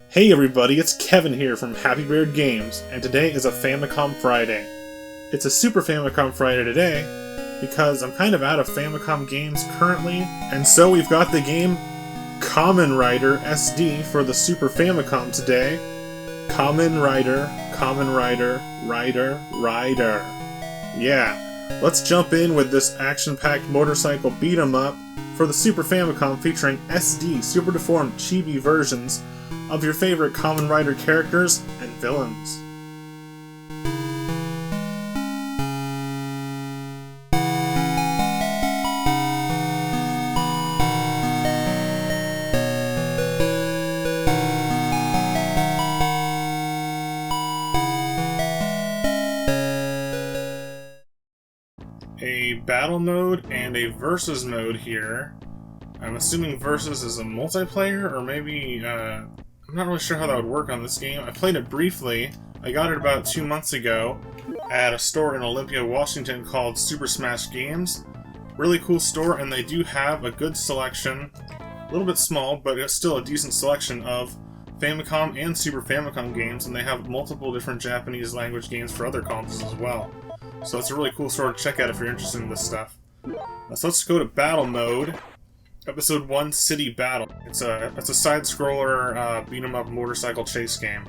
Hey everybody, it's Kevin here from Happy Beard Games, and today is a Famicom Friday. It's a Super Famicom Friday today, because I'm kind of out of Famicom games currently, and so we've got the game Kamen Rider SD for the Super Famicom today. Kamen Rider, Rider. Yeah, let's jump in with this action-packed motorcycle beat-em-up for the Super Famicom featuring SD super deformed chibi versions of your favorite Kamen Rider characters and villains. A battle mode and a versus mode here. I'm assuming versus is a multiplayer, or maybe, I'm not really sure how that would work on this game. I played it briefly. I got it about 2 months ago at a store in Olympia, Washington called Super Smash Games. Really cool store, and they do have a good selection. A little bit small, but it's still a decent selection of Famicom and Super Famicom games, and they have multiple different Japanese language games for other consoles as well. So it's a really cool store to check out if you're interested in this stuff. So let's go to battle mode. Episode 1, City Battle. It's a side-scroller beat-em-up motorcycle chase game.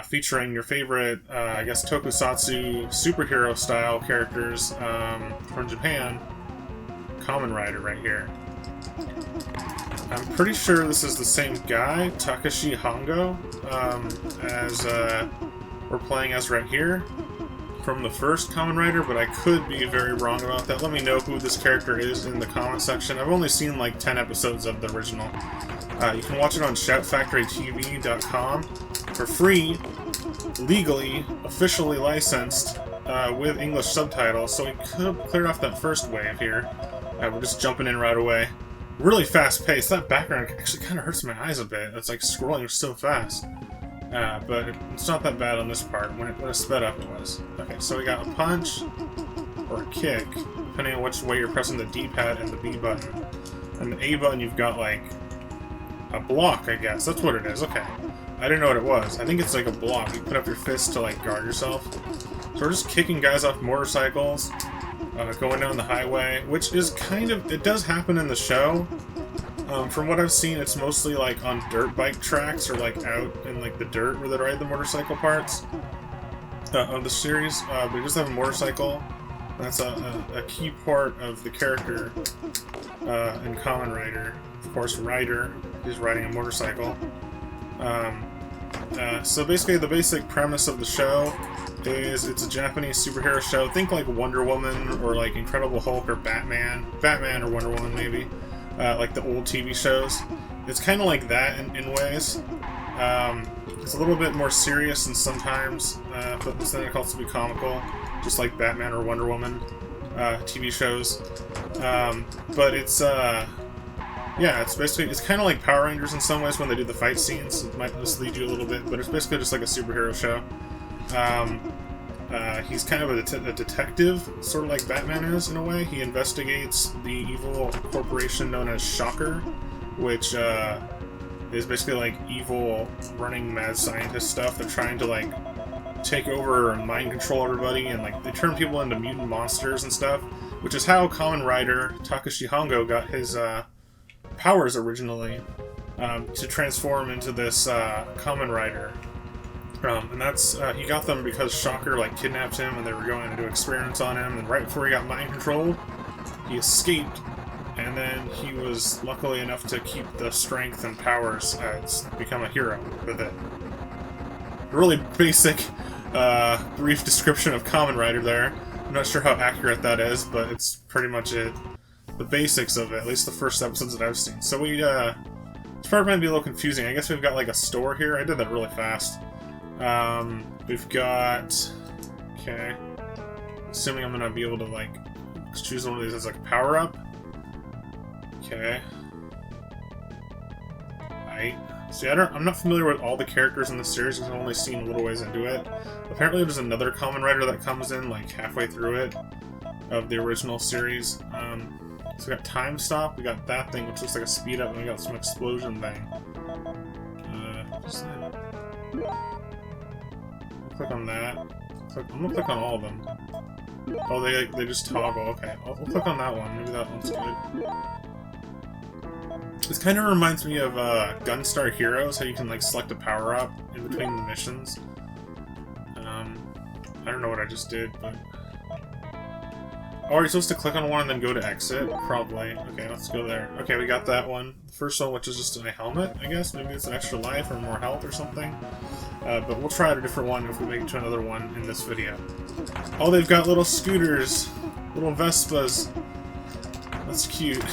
Featuring your favorite, I guess, tokusatsu superhero-style characters from Japan. Kamen Rider right here. I'm pretty sure this is the same guy, Takashi Hongo, as we're playing as right here from the first Kamen Rider, but I could be very wrong about that. Let me know who this character is in the comment section. I've only seen like 10 episodes of the original. You can watch it on shoutfactorytv.com for free, legally, officially licensed, with English subtitles, so we could have cleared off that first wave here. We're just jumping in right away. Really fast paced. That background actually kind of hurts my eyes a bit. It's like scrolling so fast. But it's not that bad on this part. When it sped up, it was. Okay, so we got a punch or a kick, depending on which way you're pressing the D-pad and the B button. And the A button, you've got like a block, I guess. That's what it is. Okay. I didn't know what it was. I think it's like a block. You put up your fist to like guard yourself. So we're just kicking guys off motorcycles, going down the highway, which is kind of, it does happen in the show. From what I've seen, it's mostly like on dirt bike tracks or like out in like the dirt where they ride the motorcycle parts of the series. But you just have a motorcycle. That's a key part of the character in Kamen Rider. Of course, Rider is riding a motorcycle. So basically, the basic premise of the show is it's a Japanese superhero show. Think like Wonder Woman or like Incredible Hulk or Batman or Wonder Woman maybe. Like the old TV shows. It's kind of like that in ways. It's a little bit more serious and sometimes, but then it can also be comical, just like Batman or Wonder Woman TV shows. But it's, yeah, it's basically, it's kind of like Power Rangers in some ways when they do the fight scenes. It might mislead you a little bit, but it's basically just like a superhero show. He's kind of a detective, sort of like Batman is in a way. He investigates the evil corporation known as Shocker, which is basically like evil running mad scientist stuff. They're trying to like take over and mind control everybody, and like they turn people into mutant monsters and stuff, which is how Kamen Rider Takashi Hongo got his powers originally, to transform into this Kamen Rider. And that's, he got them because Shocker, like, kidnapped him and they were going to do experiments on him, and right before he got mind controlled, he escaped, and then he was luckily enough to keep the strength and powers to become a hero with it. A really basic, brief description of Kamen Rider there. I'm not sure how accurate that is, but it's pretty much it. The basics of it, at least the first episodes that I've seen. So we, this part might be a little confusing. I guess we've got, like, a store here. I did that really fast. We've got, okay, assuming I'm gonna be able to like choose one of these as like a power up. Okay. See, I'm not familiar with all the characters in the series because I've only seen a little ways into it. Apparently there's another Kamen Rider that comes in like halfway through it of the original series. So we got Time Stop, we got that thing which looks like a speed up, and we got some explosion thing. What's that? Click on that. I'm gonna click on all of them. Oh, they just toggle. Okay, I'll click on that one. Maybe that one's good. This kind of reminds me of Gunstar Heroes, how you can like select a power up in between the missions. I don't know what I just did, but. Oh, are you supposed to click on one and then go to exit? Probably. Okay, let's go there. Okay, we got that one. The first one, which is just a helmet, I guess. Maybe it's an extra life or more health or something. But we'll try out a different one if we make it to another one in this video. Oh, they've got little scooters. Little Vespas. That's cute.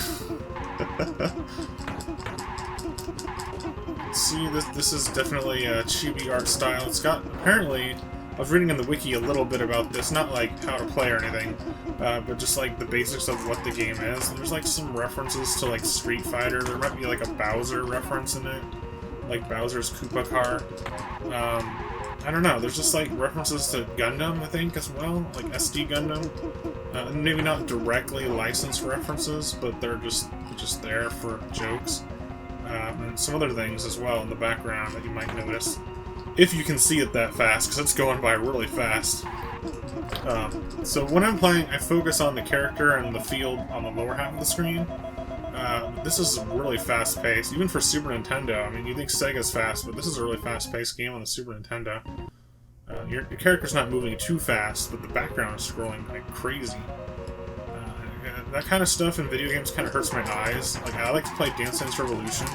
See, this is definitely a chibi art style. It's got, apparently, I was reading in the wiki a little bit about this, not like how to play or anything, but just like the basics of what the game is. There's like some references to like Street Fighter. There might be like a Bowser reference in it, like Bowser's Koopa car. I don't know, there's just like references to Gundam, I think, as well, like SD Gundam. Maybe not directly licensed references, but they're just there for jokes. And some other things as well in the background that you might notice. If you can see it that fast, because it's going by really fast. So when I'm playing, I focus on the character and the field on the lower half of the screen. This is really fast-paced, even for Super Nintendo. I mean, you think Sega's fast, but this is a really fast-paced game on the Super Nintendo. Your character's not moving too fast, but the background is scrolling like crazy. That kind of stuff in video games kind of hurts my eyes. Like, I like to play Dance Dance Revolution,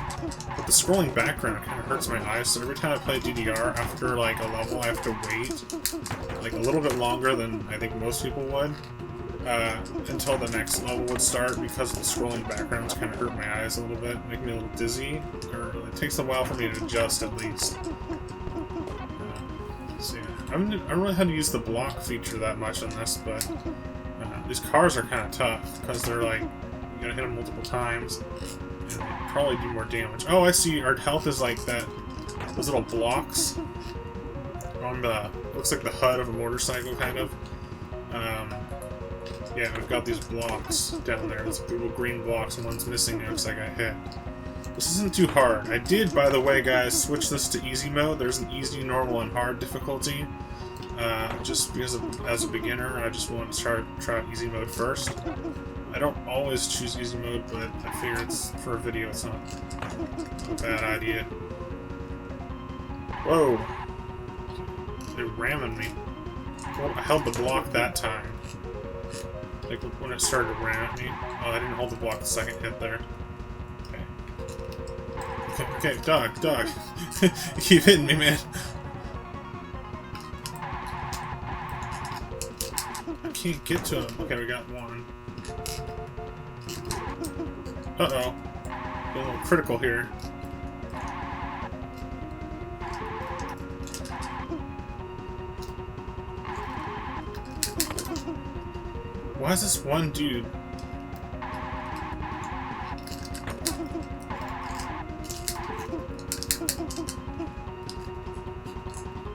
but the scrolling background kind of hurts my eyes, so every time I play DDR, after like a level, I have to wait like a little bit longer than I think most people would, until the next level would start, because the scrolling backgrounds kind of hurt my eyes a little bit, make me a little dizzy, or it takes a while for me to adjust at least. So yeah, I don't really had to use the block feature that much on this, but these cars are kind of tough, because they're like, you gotta hit them multiple times, and they probably do more damage. Oh, I see, our health is like that, those little blocks on the, looks like the HUD of a motorcycle, kind of. Yeah, we've got these blocks down there, those little green blocks, and one's missing, it looks like I hit. This isn't too hard. I did, by the way, guys, switch this to easy mode. There's an easy, normal, and hard difficulty. Just because as a beginner, I just want to try out easy mode first. I don't always choose easy mode, but I figure it's for a video, it's not a bad idea. Whoa! They're ramming me. Well, I held the block that time. Like when it started to ram at me. Oh, I didn't hold the block the second hit there. Okay, dog. You keep hitting me, man. Can't get to him. Okay, we got one. Uh-oh. A little critical here. Why is this one dude?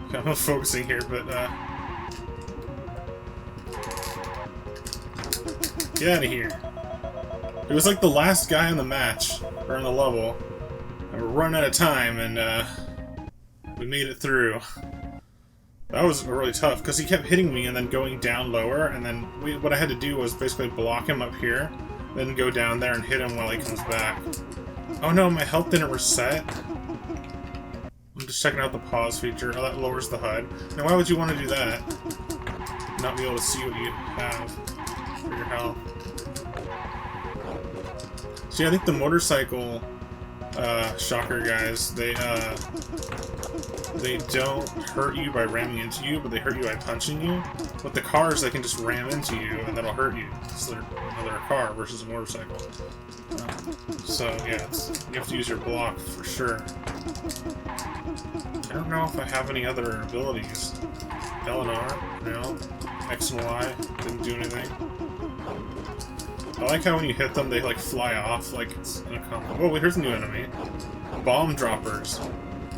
Okay, I'm not focusing here, but get out of here. It was like the last guy in the match, or in the level. And we're running out of time, and we made it through. That was really tough, because he kept hitting me and then going down lower, and then what I had to do was basically block him up here, then go down there and hit him while he comes back. Oh no, my health didn't reset. I'm just checking out the pause feature. Oh, that lowers the HUD. Now why would you want to do that? Not be able to see what you have for your health. See, I think the motorcycle shocker guys, they don't hurt you by ramming into you, but they hurt you by punching you. With the cars, they can just ram into you, and that'll hurt you. So they're a car versus a motorcycle. So yeah, you have to use your block for sure. I don't know if I have any other abilities. L and R, no. X and Y, didn't do anything. I like how when you hit them, they like fly off like it's in a combo. Oh, wait, here's a new enemy. Bomb droppers.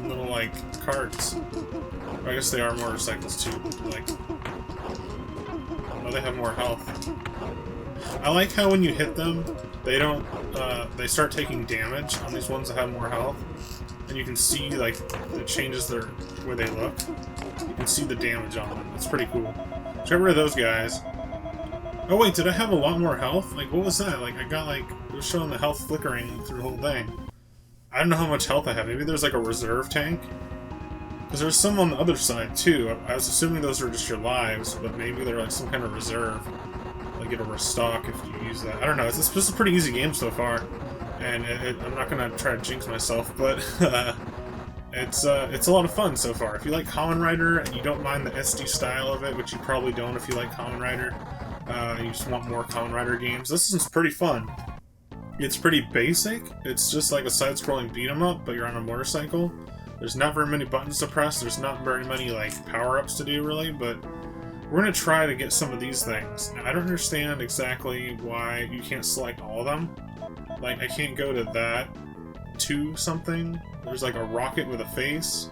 Little like carts. I guess they are motorcycles too. Like, oh, they have more health. I like how when you hit them, they don't. They start taking damage on these ones that have more health. and you can see, like, it changes the way they look. You can see the damage on them. It's pretty cool. So get rid of those guys. Oh wait, did I have a lot more health? Like, what was that? Like, I got, like, it was showing the health flickering through the whole thing. I don't know how much health I have. Maybe there's, like, a reserve tank? Because there's some on the other side, too. I was assuming those are just your lives, but maybe they're, like, some kind of reserve. Like, it'll restock if you use that. I don't know. It's just a pretty easy game so far. And I'm not going to try to jinx myself, but it's a lot of fun so far. If you like Kamen Rider and you don't mind the SD style of it, which you probably don't if you like Kamen Rider, you just want more Kamen Rider games, this is pretty fun. It's pretty basic. It's just like a side-scrolling beat-em-up, but you're on a motorcycle. There's not very many buttons to press. There's not very many like power-ups to do, really, but we're going to try to get some of these things. Now, I don't understand exactly why you can't select all of them. Like, I can't go to that to something. There's like a rocket with a face,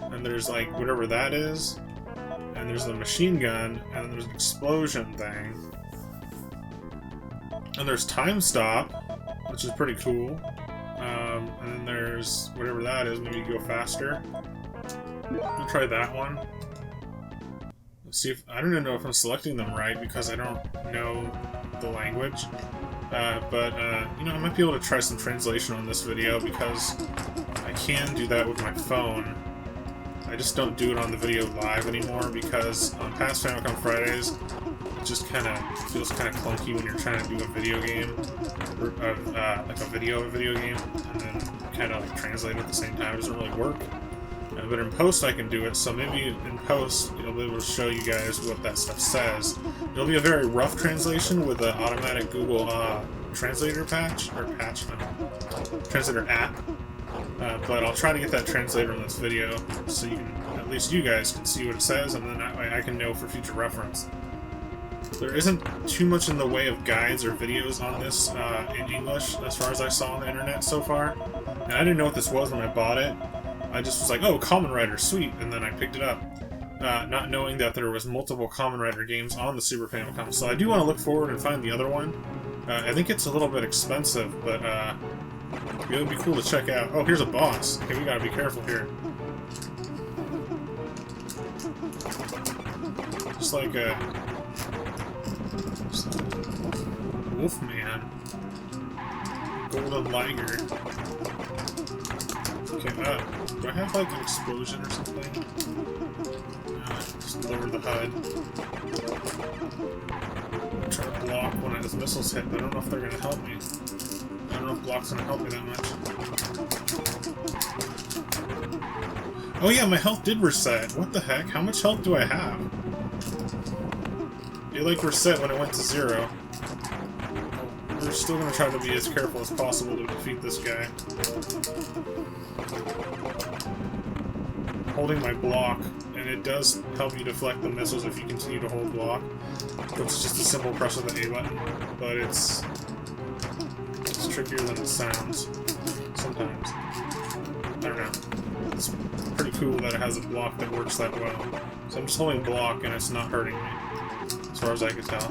and there's like whatever that is, and there's the machine gun, and then there's an explosion thing. And there's time stop, which is pretty cool. And then there's whatever that is, maybe you go faster. I'll try that one. Let's see if I don't even know if I'm selecting them right because I don't know the language. You know, I might be able to try some translation on this video because I can do that with my phone. I just don't do it on the video live anymore because on past Famicom Fridays, it just kind of feels kind of clunky when you're trying to do a video game, like a video of a video game, and then kind of like translate it at the same time. It doesn't really work. But in post I can do it, so maybe in post I'll be able to show you guys what that stuff says. It'll be a very rough translation with the automatic Google translator translator app. But I'll try to get that translator in this video so you can, at least you guys can see what it says, and then I can know for future reference. There isn't too much in the way of guides or videos on this in English as far as I saw on the internet so far. And I didn't know what this was when I bought it. I just was like, oh, Kamen Rider, sweet, and then I picked it up, not knowing that there was multiple Kamen Rider games on the Super Famicom. So I do want to look forward and find the other one. I think it's a little bit expensive, but it would be cool to check out. Oh, here's a boss. Okay, we gotta be careful here. Just like a Wolfman. Golden Liger. Okay, do I have like an explosion or something? Just lower the HUD. I'm trying to block when his missiles hit, but I don't know if they're gonna help me. I don't know if block's gonna help me that much. Oh yeah, my health did reset. What the heck? How much health do I have? It like reset when it went to 0. We're still gonna try to be as careful as possible to defeat this guy. Holding my block, and it does help you deflect the missiles if you continue to hold block. It's just a simple press of the A button, but it's trickier than it sounds sometimes. I don't know. It's pretty cool that it has a block that works that well. So I'm just holding block and it's not hurting me, as far as I can tell.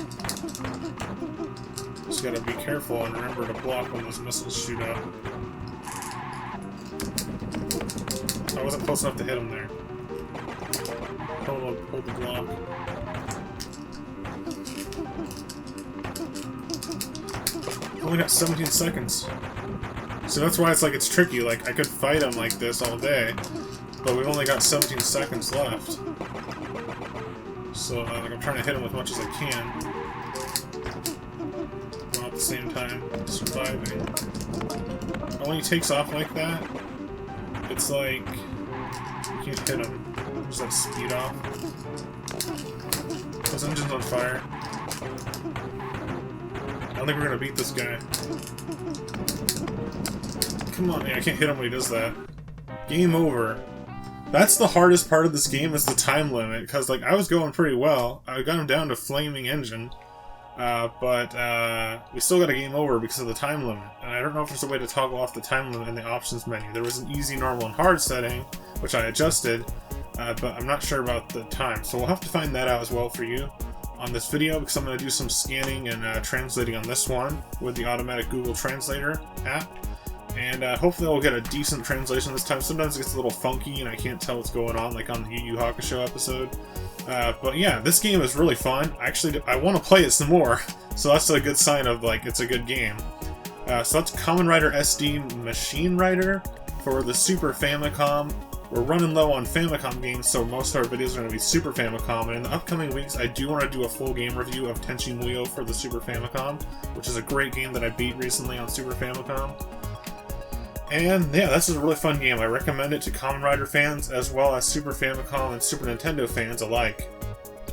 Just gotta be careful and remember to block when those missiles shoot up. I wasn't close enough to hit him there. Hold the block. Only got 17 seconds. So that's why it's like it's tricky. Like I could fight him like this all day, but we've only got 17 seconds left. So like I'm trying to hit him as much as I can, while at the same time surviving. But when he takes off like that, it's like you can't hit him. Just like speed off. His engine's on fire. I don't think we're gonna beat this guy. Come on, I can't hit him when he does that. Game over. That's the hardest part of this game is the time limit, because like I was going pretty well. I got him down to flaming engine, but we still got a game over because of the time limit. And I don't know if there's a way to toggle off the time limit in the options menu. There was an easy, normal, and hard setting, which I adjusted, but I'm not sure about the time. So we'll have to find that out as well for you on this video, because I'm going to do some scanning and translating on this one with the automatic Google Translator app. And hopefully I'll get a decent translation this time. Sometimes it gets a little funky and I can't tell what's going on, like on the Yu Yu Hakusho episode. But yeah, this game is really fun. Actually, I want to play it some more, so that's a good sign of, like, it's a good game. So that's Kamen Rider SD Machine Rider for the Super Famicom. We're running low on Famicom games, so most of our videos are going to be Super Famicom, and in the upcoming weeks I do want to do a full game review of Tenchi Muyo for the Super Famicom, which is a great game that I beat recently on Super Famicom. And yeah, this is a really fun game. I recommend it to Kamen Rider fans as well as Super Famicom and Super Nintendo fans alike.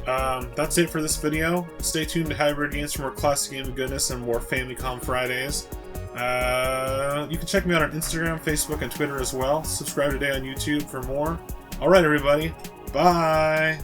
That's it for this video. Stay tuned to Hybrid Games for more classic game of goodness and more Famicom Fridays. You can check me out on Instagram, Facebook, and Twitter as well. Subscribe today on YouTube for more. Alright everybody, bye!